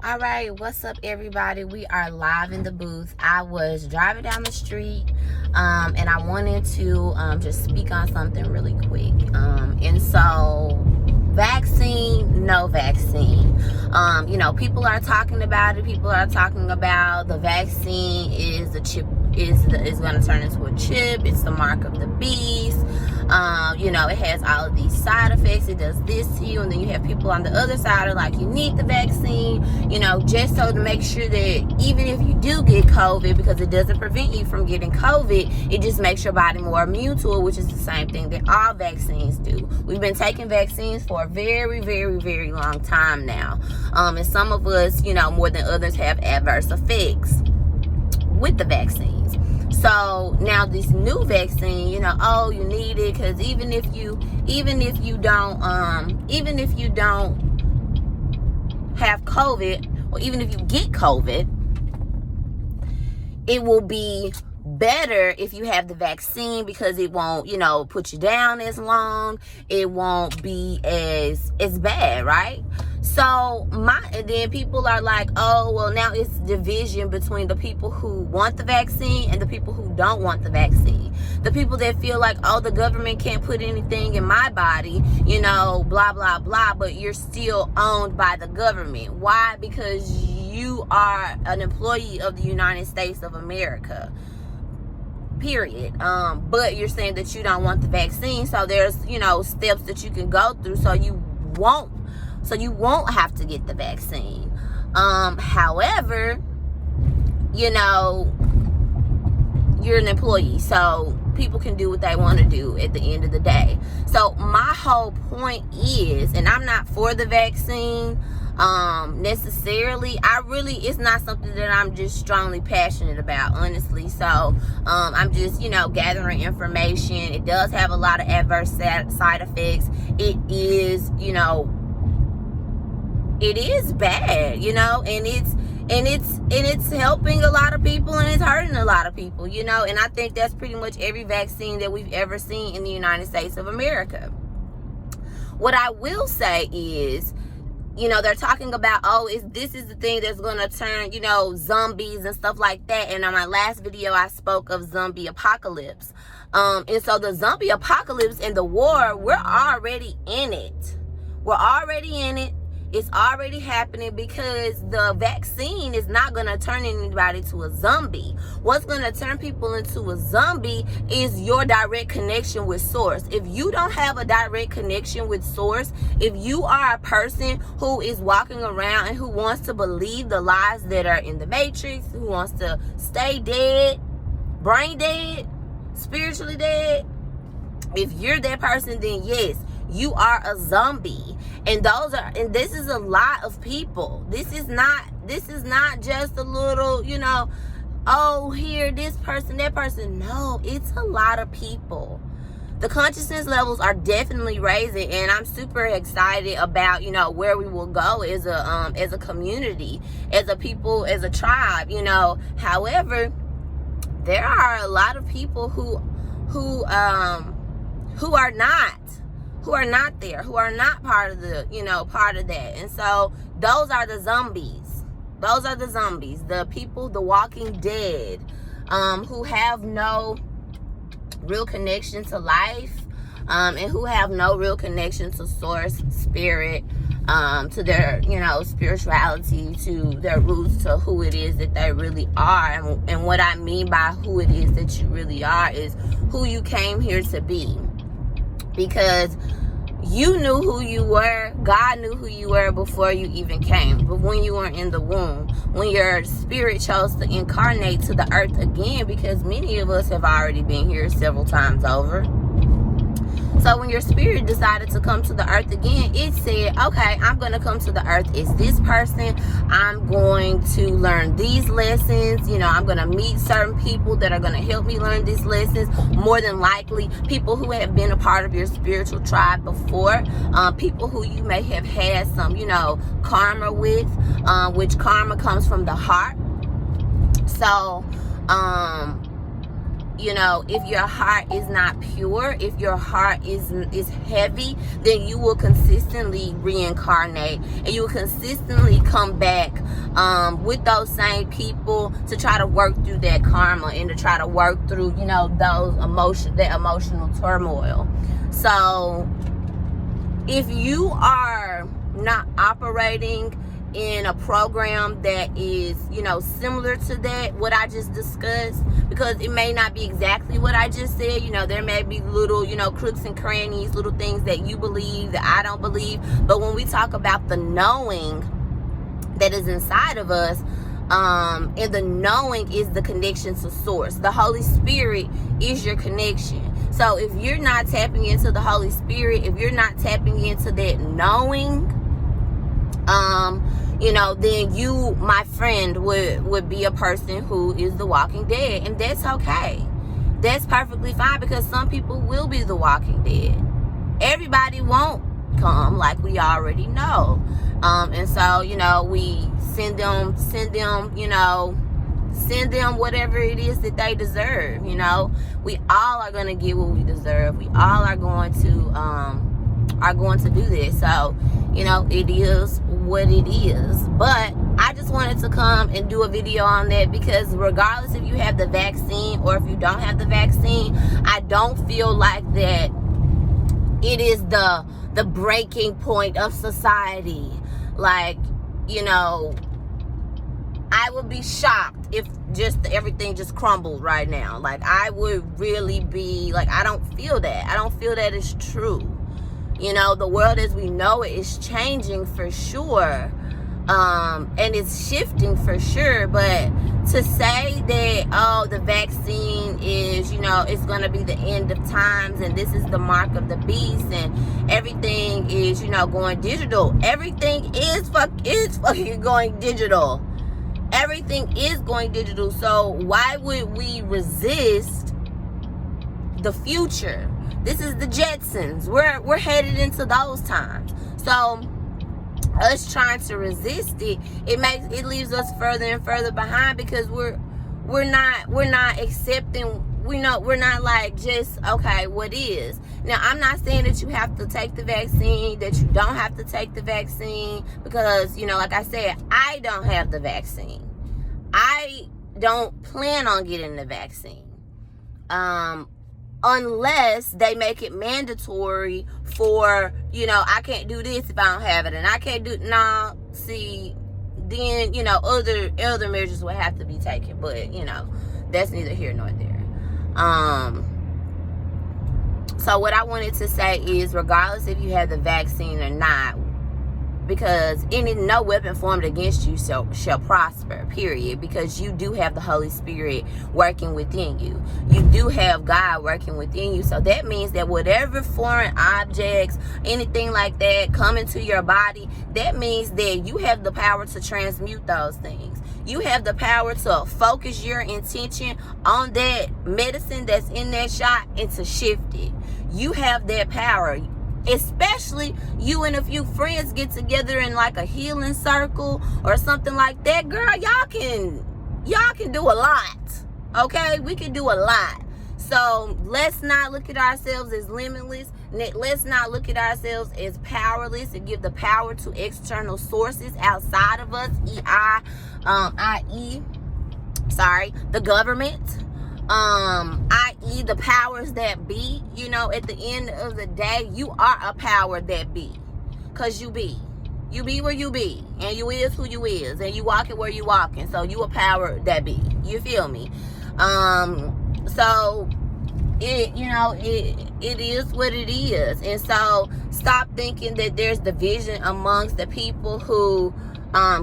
All right, what's up, everybody? We are live in the booth. I was driving down the street and I wanted to just speak on something really quick. And so, vaccine, no vaccine. People are talking about it. People are talking about the vaccine is a chip, is going to turn into a chip. It's the mark of the beast. It has all of these side effects. It does this to you. And then you have people on the other side are like, you need the vaccine, just so to make sure that even if you do get COVID, because it doesn't prevent you from getting COVID, it just makes your body more immune to it, which is the same thing that all vaccines do. We've been taking vaccines for a very, very, very long time now. And some of us, more than others, have adverse effects with the vaccines. So now this new vaccine, you need it because even if you don't have COVID, or even if you get COVID, it will be better if you have the vaccine because it won't, put you down as long. It won't be as bad, right? So and then people are like, oh, well, now it's division between the people who want the vaccine and the people who don't want the vaccine. The people that feel like, oh, the government can't put anything in my body, blah, blah, blah, but you're still owned by the government. Why? Because you are an employee of the United States of America. Period. But you're saying that you don't want the vaccine, so there's steps that you can go through so you won't have to get the vaccine. However, you're an employee, so people can do what they want to do at the end of the day. So my whole point is, and I'm not for the vaccine necessarily. It's not something that I'm just strongly passionate about, honestly. So I'm just gathering information. It does have a lot of adverse side effects. It is bad, and it's helping a lot of people and it's hurting a lot of people, and I think that's pretty much every vaccine that we've ever seen in the United States of America. What I will say is, they're talking about, this is the thing that's going to turn, zombies and stuff like that. And on my last video, I spoke of zombie apocalypse. And so the zombie apocalypse and the war, we're already in it. We're already in it. It's already happening because the vaccine is not going to turn anybody to a zombie. What's going to turn people into a zombie is your direct connection with source. If you don't have a direct connection with source, if you are a person who is walking around and who wants to believe the lies that are in the matrix, who wants to stay dead, brain dead, spiritually dead, if you're that person, then yes, you are a zombie. And this is a lot of people. This is not just a little, here, this person, that person. No, it's a lot of people. The consciousness levels are definitely raising, and I'm super excited about, where we will go as a community, as a people, as a tribe, However, there are a lot of people who are not there, who are not part of part of that. And so those are the zombies. Those are the zombies, the people, the walking dead, who have no real connection to life, and who have no real connection to source, spirit, to their, spirituality, to their roots, to who it is that they really are. And what I mean by who it is that you really are is who you came here to be. Because you knew who you were, God knew who you were before you even came. But when you were in the womb, when your spirit chose to incarnate to the earth again, because many of us have already been here several times over. So when your spirit decided to come to the earth again, it said, okay, I'm going to come to the earth as this person. I'm going to learn these lessons. I'm going to meet certain people that are going to help me learn these lessons. More than likely, people who have been a part of your spiritual tribe before. People who you may have had some, karma with, which karma comes from the heart. So, you know, if your heart is not pure, if your heart is heavy, then you will consistently reincarnate, and you will consistently come back with those same people to try to work through that karma and to try to work through, you know, that emotional turmoil. So if you are not operating in a program that is, you know, similar to that, what I just discussed, because it may not be exactly what I just said, you know, there may be little, you know, crooks and crannies, little things that you believe that I don't believe. But when we talk about the knowing that is inside of us, and the knowing is the connection to source. The Holy Spirit is your connection. So if you're not tapping into the Holy Spirit, if you're not tapping into that knowing, you know, then you, my friend, would be a person who is the walking dead. And that's okay. That's perfectly fine, because some people will be the walking dead. Everybody won't come, like we already know. And so, you know, we send them, you know, send them whatever it is that they deserve. You know, we all are going to get what we deserve. We all are going to do this. So, you know, it is what it is. But I just wanted to come and do a video on that, because regardless if you have the vaccine or if you don't have the vaccine, I don't feel like that it is the breaking point of society. Like, you know, I would be shocked if just everything just crumbled right now. Like, I would really be like, I don't feel that. I don't feel that it's true. You know, the world as we know it is changing for sure. And it's shifting for sure. But to say that, oh, the vaccine is, you know, it's going to be the end of times and this is the mark of the beast and everything is, you know, going digital. Everything is fucking going digital. Everything is going digital. So why would we resist the future? This is the Jetsons. We're headed into those times. So us trying to resist it, it leaves us further and further behind, because we're not accepting. We're not like just, okay, what is. Now, I'm not saying that you have to take the vaccine, that you don't have to take the vaccine, because, you know, like I said, I don't have the vaccine. I don't plan on getting the vaccine. Unless they make it mandatory for, you know, I can't do this if I don't have it, and I can't do, see, then, you know, other measures will have to be taken. But, you know, that's neither here nor there. So what I wanted to say is, regardless if you have the vaccine or not, because no weapon formed against you shall prosper, period, because you do have the Holy Spirit working within you. You do have God working within you. So that means that whatever foreign objects, anything like that come into your body, that means that you have the power to transmute those things. You have the power to focus your intention on that medicine that's in that shot and to shift it. You have that power. Especially you and a few friends get together in like a healing circle or something like that, girl, y'all can do a lot. Okay, we can do a lot. So let's not look at ourselves as limitless. Let's not look at ourselves as powerless and give the power to external sources outside of us, i.e., the government, i.e. the powers that be. You know, at the end of the day, you are a power that be, because you be where you be, and you is who you is, and you walking where you walking. So you a power that be. You feel me? So it, you know, it is what it is. And so stop thinking that there's division amongst the people who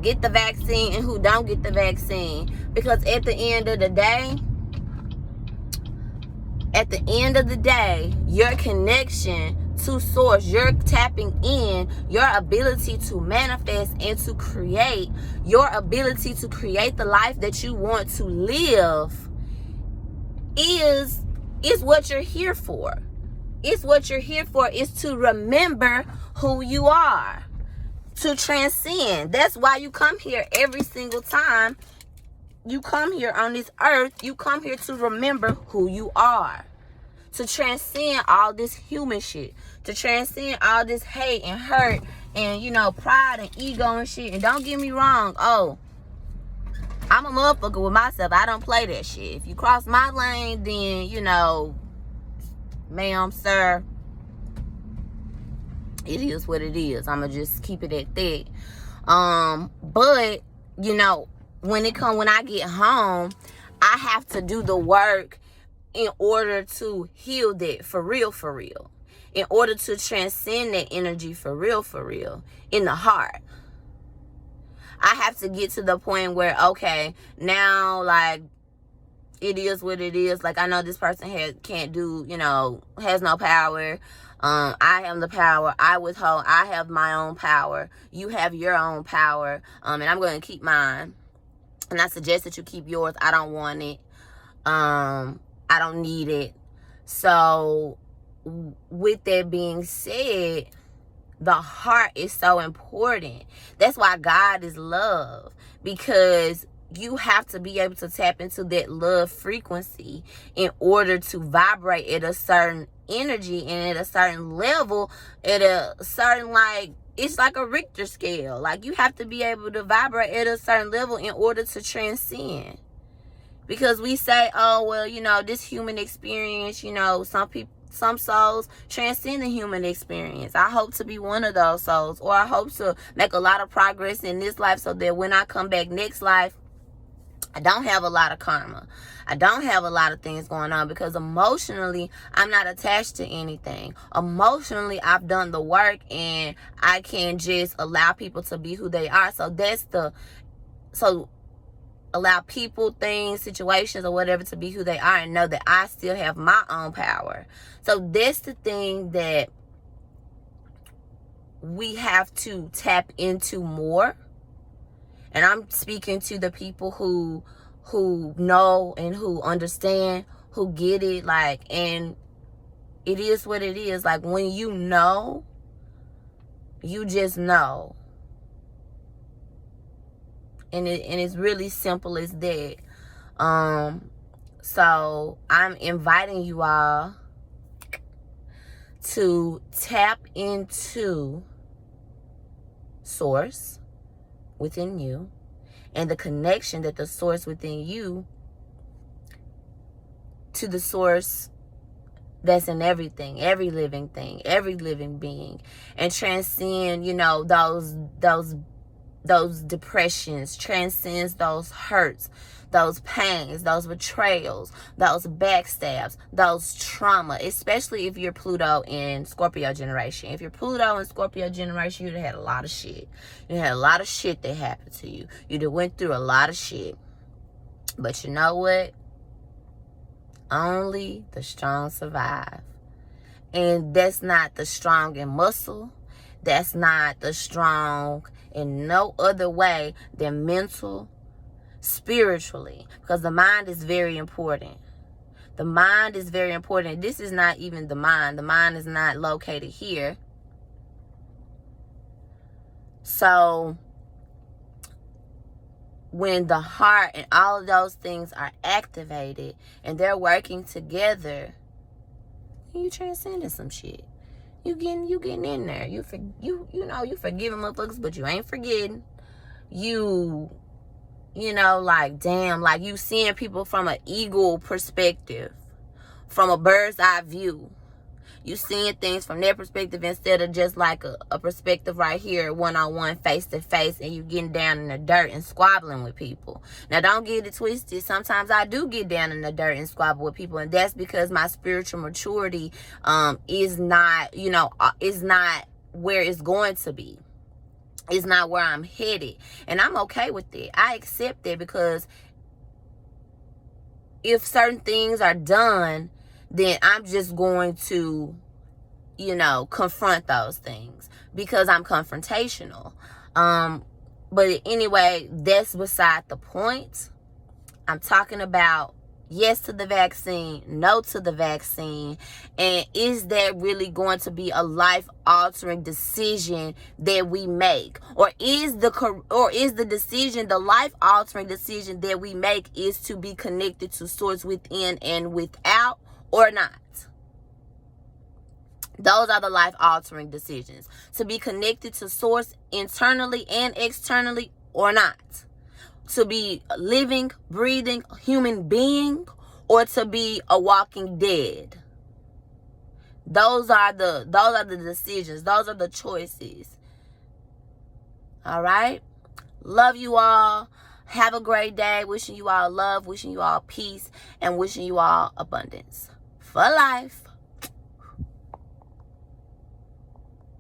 get the vaccine and who don't get the vaccine, because at the end of the day, your connection to source, you're tapping in, your ability to manifest and to create, your ability to create the life that you want to live is what you're here for. It's what you're here for, is to remember who you are, to transcend. That's why you come here every single time you come here on this earth, you come here to remember who you are. To transcend all this human shit. To transcend all this hate and hurt and, you know, pride and ego and shit. And don't get me wrong. Oh, I'm a motherfucker with myself. I don't play that shit. If you cross my lane, then, you know, ma'am, sir, it is what it is. I'ma just keep it at that. But, you know, when I get home, I have to do the work in order to heal that for real, in order to transcend that energy for real, in the heart. I have to get to the point where, okay, now, like, it is what it is. Like, I know this person can't do, you know, has no power. I am the power. I withhold. I have my own power. You have your own power. And I'm going to keep mine. And I suggest that you keep yours. I don't want it. I don't need it. So, with that being said, the heart is so important. That's why God is love. Because you have to be able to tap into that love frequency in order to vibrate at a certain energy and at a certain level, at a certain, like, it's like a Richter scale. Like, you have to be able to vibrate at a certain level in order to transcend. Because we say, oh, well, you know, this human experience, you know, some souls transcend the human experience. I hope to be one of those souls, or I hope to make a lot of progress in this life so that when I come back next life, I don't have a lot of karma. I don't have a lot of things going on, because emotionally, I'm not attached to anything. Emotionally, I've done the work and I can just allow people to be who they are. So allow people, things, situations, or whatever to be who they are, and know that I still have my own power. So that's the thing that we have to tap into more. And I'm speaking to the people who know and who understand, who get it, like, and it is what it is. Like, when you know, you just know. And it's really simple as that. So I'm inviting you all to tap into source within you, and the connection that the source within you to the source that's in everything, every living thing, every living being, and transcend, you know, those depressions, transcends those hurts, those pains, those betrayals, those backstabs, those trauma, especially if you're Pluto in Scorpio generation. If you're Pluto in Scorpio generation, you'd have had a lot of shit. You had a lot of shit that happened to you. You'd have went through a lot of shit. But you know what? Only the strong survive. And that's not the strong in muscle. That's not the strong in no other way than mental, spiritually. Because the mind is very important. The mind is very important. This is not even the mind. The mind is not located here. So when the heart and all of those things are activated and they're working together, you transcending some shit. You getting in there. You know, you forgiving motherfuckers, but you ain't forgetting. You know, like, damn, like, you seeing people from an eagle perspective, from a bird's eye view. You seeing things from their perspective instead of just like a perspective right here, one-on-one, face-to-face, and you getting down in the dirt and squabbling with people. Now, don't get it twisted. Sometimes I do get down in the dirt and squabble with people, and that's because my spiritual maturity is not, you know, is not where it's going to be. It's not where I'm headed. And I'm okay with it. I accept it, because if certain things are done, then I'm just going to, you know, confront those things because I'm confrontational. But anyway, that's beside the point. I'm talking about Yes to the vaccine, no to the vaccine, and is that really going to be a life-altering decision that we make, or is the decision, the life-altering decision that we make, is to be connected to source within and without, or not? Those are the life-altering decisions. To be connected to source internally and externally, or not? To be a living, breathing human being, or to be a walking dead. Those are the decisions. Those are the choices. All right? Love you all. Have a great day. Wishing you all love, wishing you all peace, and wishing you all abundance for life.